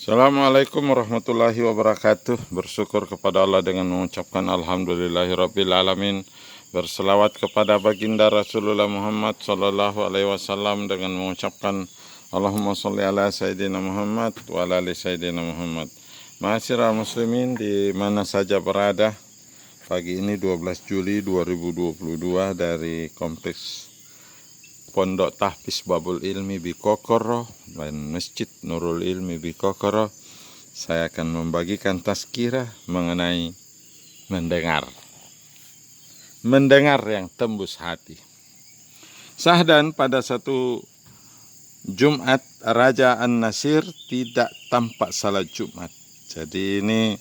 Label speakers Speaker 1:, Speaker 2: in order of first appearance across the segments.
Speaker 1: Assalamualaikum warahmatullahi wabarakatuh. Bersyukur kepada Allah dengan mengucapkan alhamdulillahirabbil alamin. Berselawat kepada baginda Rasulullah Muhammad sallallahu alaihi wasallam dengan mengucapkan Allahumma sholli ala sayyidina Muhammad wa ala ali sayyidina Muhammad. Ma'asyiral muslimin di mana saja berada, pagi ini 12 Juli 2022 dari kompleks Pondok Tahfiz Babul Ilmi Bikokoro dan Masjid Nurul Ilmi Bikokoro, saya akan membagikan tazkirah mengenai mendengar yang tembus hati. Sahdan pada satu Jumat Raja An-Nasir tidak tampak salat Jumat. Jadi ini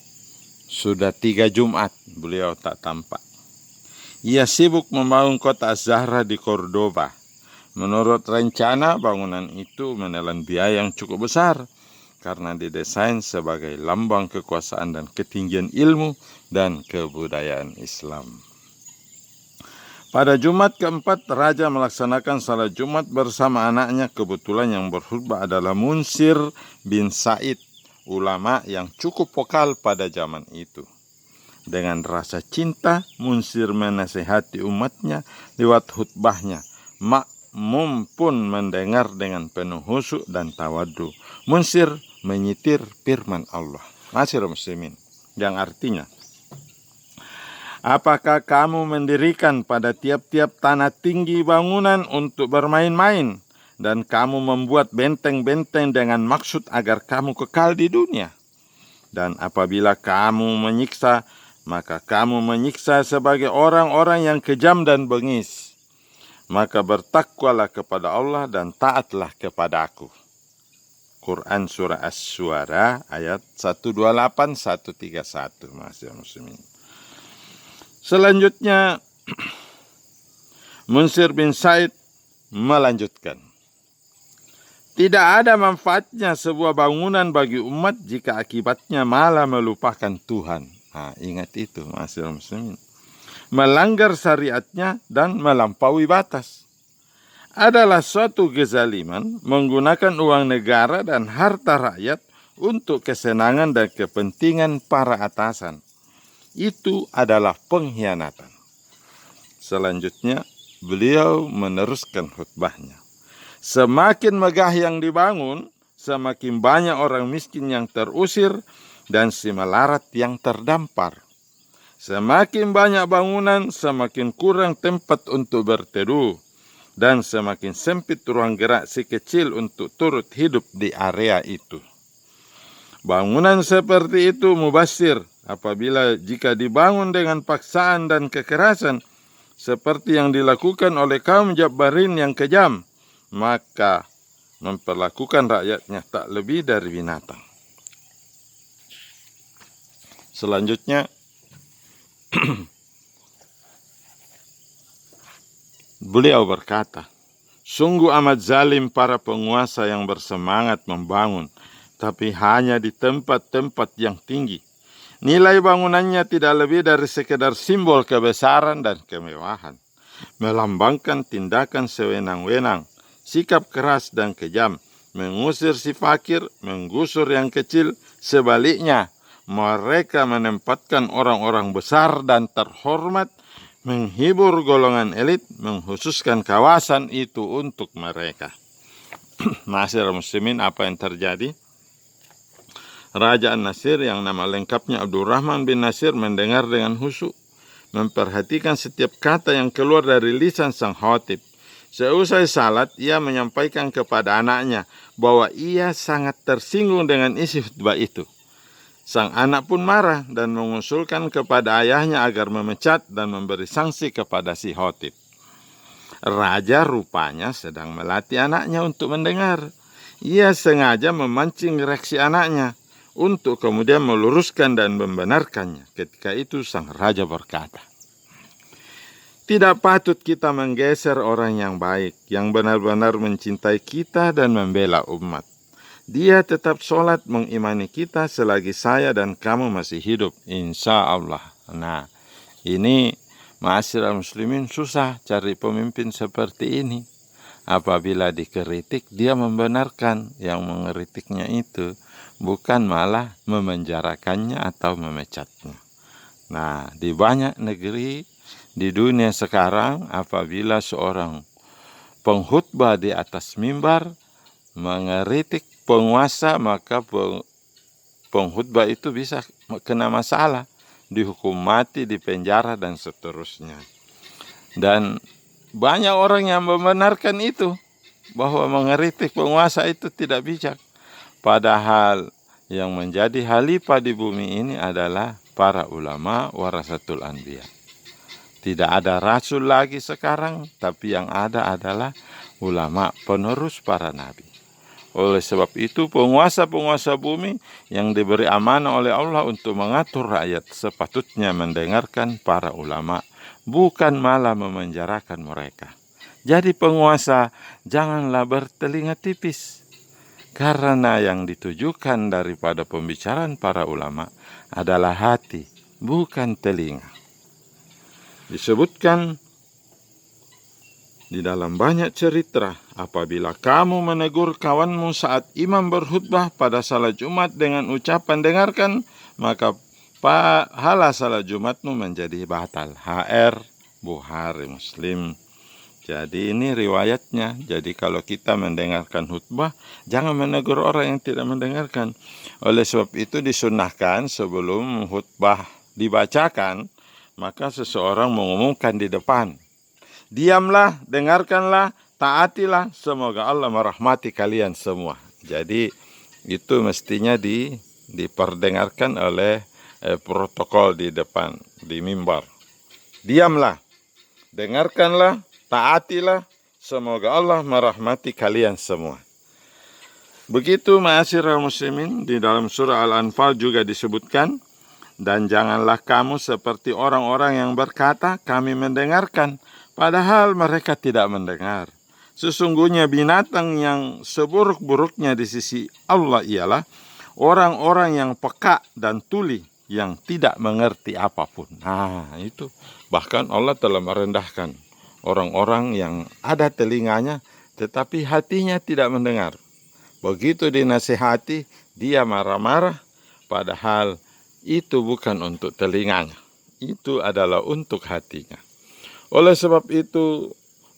Speaker 1: sudah 3 Jumat beliau tak tampak. Ia sibuk membangun kota Az-Zahra di Cordoba. Menurut rencana, bangunan itu menelan biaya yang cukup besar karena didesain sebagai lambang kekuasaan dan ketinggian ilmu dan kebudayaan Islam. Pada Jumat keempat, Raja melaksanakan salat Jumat bersama anaknya. Kebetulan yang berkhutbah adalah Munsir bin Said, ulama yang cukup vokal pada zaman itu. Dengan rasa cinta, Munsir menasihati umatnya lewat khutbahnya. Makmum pun mendengar dengan penuh khusyuk dan tawadhu. Munsir menyitir firman Allah, Ma'asyiral muslimin, yang artinya, apakah kamu mendirikan pada tiap-tiap tanah tinggi bangunan untuk bermain-main, dan kamu membuat benteng-benteng dengan maksud agar kamu kekal di dunia? Dan apabila kamu menyiksa, maka kamu menyiksa sebagai orang-orang yang kejam dan bengis. Maka bertakwalah kepada Allah dan taatlah kepada aku. Quran Surah Asy-Syu'ara ayat 128-131. Ma'asyiral muslimin. Selanjutnya Munsir bin Said melanjutkan, tidak ada manfaatnya sebuah bangunan bagi umat jika akibatnya malah melupakan Tuhan. Ingat itu, ma'asyiral muslimin. Melanggar syariatnya dan melampaui batas. Adalah suatu kezaliman menggunakan uang negara dan harta rakyat untuk kesenangan dan kepentingan para atasan. Itu adalah pengkhianatan. Selanjutnya, beliau meneruskan khutbahnya. Semakin megah yang dibangun, semakin banyak orang miskin yang terusir dan si melarat yang terdampar. Semakin banyak bangunan, semakin kurang tempat untuk berteduh, dan semakin sempit ruang gerak si kecil untuk turut hidup di area itu. Bangunan seperti itu mubasir apabila jika dibangun dengan paksaan dan kekerasan, seperti yang dilakukan oleh kaum Jabbarin yang kejam, maka memperlakukan rakyatnya tak lebih dari binatang. Selanjutnya, beliau berkata, sungguh amat zalim para penguasa yang bersemangat membangun, tapi hanya di tempat-tempat yang tinggi. Nilai bangunannya tidak lebih dari sekedar simbol kebesaran dan kemewahan, melambangkan tindakan sewenang-wenang, sikap keras dan kejam, mengusir si fakir, menggusur yang kecil. Sebaliknya, mereka menempatkan orang-orang besar dan terhormat, menghibur golongan elit, mengkhususkan kawasan itu untuk mereka. Ma'asyiral muslimin, apa yang terjadi? Raja An-Nasir yang nama lengkapnya Abdurrahman bin Nasir mendengar dengan khusyuk, memperhatikan setiap kata yang keluar dari lisan sang khatib. Seusai salat, ia menyampaikan kepada anaknya bahwa ia sangat tersinggung dengan isi khutbah itu. Sang anak pun marah dan mengusulkan kepada ayahnya agar memecat dan memberi sanksi kepada si khatib. Raja rupanya sedang melatih anaknya untuk mendengar. Ia sengaja memancing reaksi anaknya untuk kemudian meluruskan dan membenarkannya. Ketika itu sang raja berkata, tidak patut kita menggeser orang yang baik, yang benar-benar mencintai kita dan membela umat. Dia tetap sholat mengimani kita selagi saya dan kamu masih hidup, insya Allah. Nah, ini ma'asyiral muslimin, susah cari pemimpin seperti ini. Apabila dikritik, dia membenarkan yang mengkritiknya itu. bukan malah memenjarakannya atau memecatnya. Nah, di banyak negeri di dunia sekarang, apabila seorang pengkhutbah di atas mimbar mengeritik penguasa, maka pengkhutbah itu bisa kena masalah, dihukum mati, dipenjara, dan seterusnya. Dan banyak orang yang membenarkan itu, bahwa mengeritik penguasa itu tidak bijak. Padahal yang menjadi khalifah di bumi ini adalah para ulama warasatul anbiya. Tidak ada rasul lagi sekarang, tapi yang ada adalah ulama penerus para nabi. Oleh sebab itu, penguasa-penguasa bumi yang diberi amanah oleh Allah untuk mengatur rakyat sepatutnya mendengarkan para ulama, bukan malah memenjarakan mereka. Jadi penguasa janganlah bertelinga tipis, karena yang ditujukan daripada pembicaraan para ulama adalah hati, bukan telinga. Disebutkan di dalam banyak cerita, apabila kamu menegur kawanmu saat imam berkhutbah pada salat Jumat dengan ucapan dengarkan, maka pahala salat Jumatmu menjadi batal. HR Bukhari Muslim. Jadi ini riwayatnya. Jadi kalau kita mendengarkan khutbah, jangan menegur orang yang tidak mendengarkan. Oleh sebab itu disunahkan sebelum khutbah dibacakan, maka seseorang mengumumkan di depan, diamlah, dengarkanlah, taatilah, semoga Allah merahmati kalian semua. Jadi itu mestinya diperdengarkan oleh protokol di depan, di mimbar. Diamlah, dengarkanlah, taatilah, semoga Allah merahmati kalian semua. Begitu ma'asyiral muslimin, di dalam surah Al-Anfal juga disebutkan, dan janganlah kamu seperti orang-orang yang berkata, kami mendengarkan, padahal mereka tidak mendengar. Sesungguhnya binatang yang seburuk-buruknya di sisi Allah ialah orang-orang yang peka dan tuli, yang tidak mengerti apapun. Nah, itu bahkan Allah telah merendahkan orang-orang yang ada telinganya, tetapi hatinya tidak mendengar. Begitu dinasihati, dia marah-marah, padahal itu bukan untuk telinganya, itu adalah untuk hatinya. Oleh sebab itu,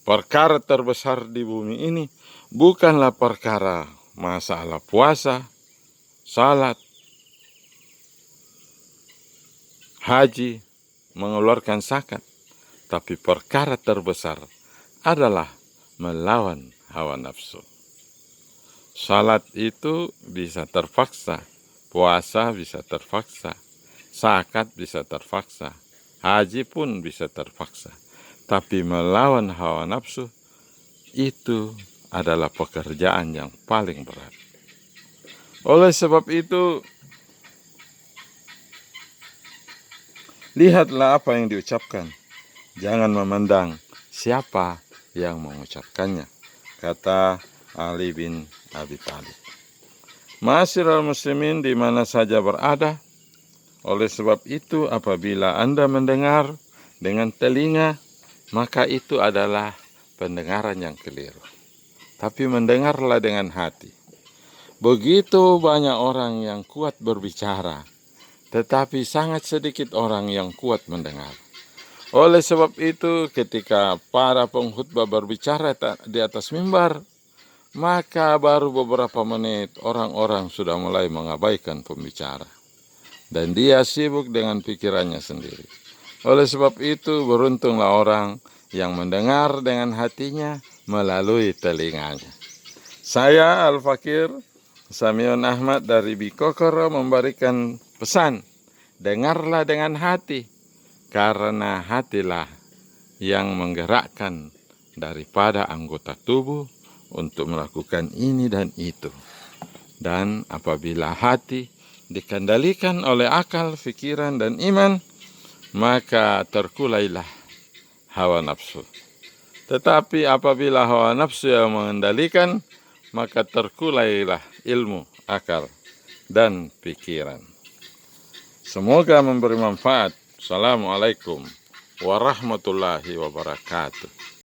Speaker 1: perkara terbesar di bumi ini bukanlah perkara masalah puasa, salat, haji, mengeluarkan zakat, tapi perkara terbesar adalah melawan hawa nafsu. Salat itu bisa terpaksa, puasa bisa terpaksa, zakat bisa terpaksa, haji pun bisa terpaksa. Tapi melawan hawa nafsu itu adalah pekerjaan yang paling berat. Oleh sebab itu, lihatlah apa yang diucapkan. Jangan memandang siapa yang mengucapkannya, kata Ali bin Abi Thalib. Ma'asyiral muslimin di mana saja berada, oleh sebab itu apabila Anda mendengar dengan telinga, maka itu adalah pendengaran yang keliru. Tapi mendengarlah dengan hati. Begitu banyak orang yang kuat berbicara, tetapi sangat sedikit orang yang kuat mendengar. Oleh sebab itu ketika para pengkhutbah berbicara di atas mimbar, maka baru beberapa menit orang-orang sudah mulai mengabaikan pembicara. Dan dia sibuk dengan pikirannya sendiri. Oleh sebab itu beruntunglah orang yang mendengar dengan hatinya melalui telinganya. Saya Al-Fakir Samion Ahmad dari Bikokoro memberikan pesan, dengarlah dengan hati, karena hatilah yang menggerakkan daripada anggota tubuh untuk melakukan ini dan itu. Dan apabila hati dikendalikan oleh akal, pikiran, dan iman, maka terkulailah hawa nafsu. Tetapi apabila hawa nafsu yang mengendalikan, maka terkulailah ilmu, akal, dan pikiran. Semoga memberi manfaat. Assalamualaikum warahmatullahi wabarakatuh.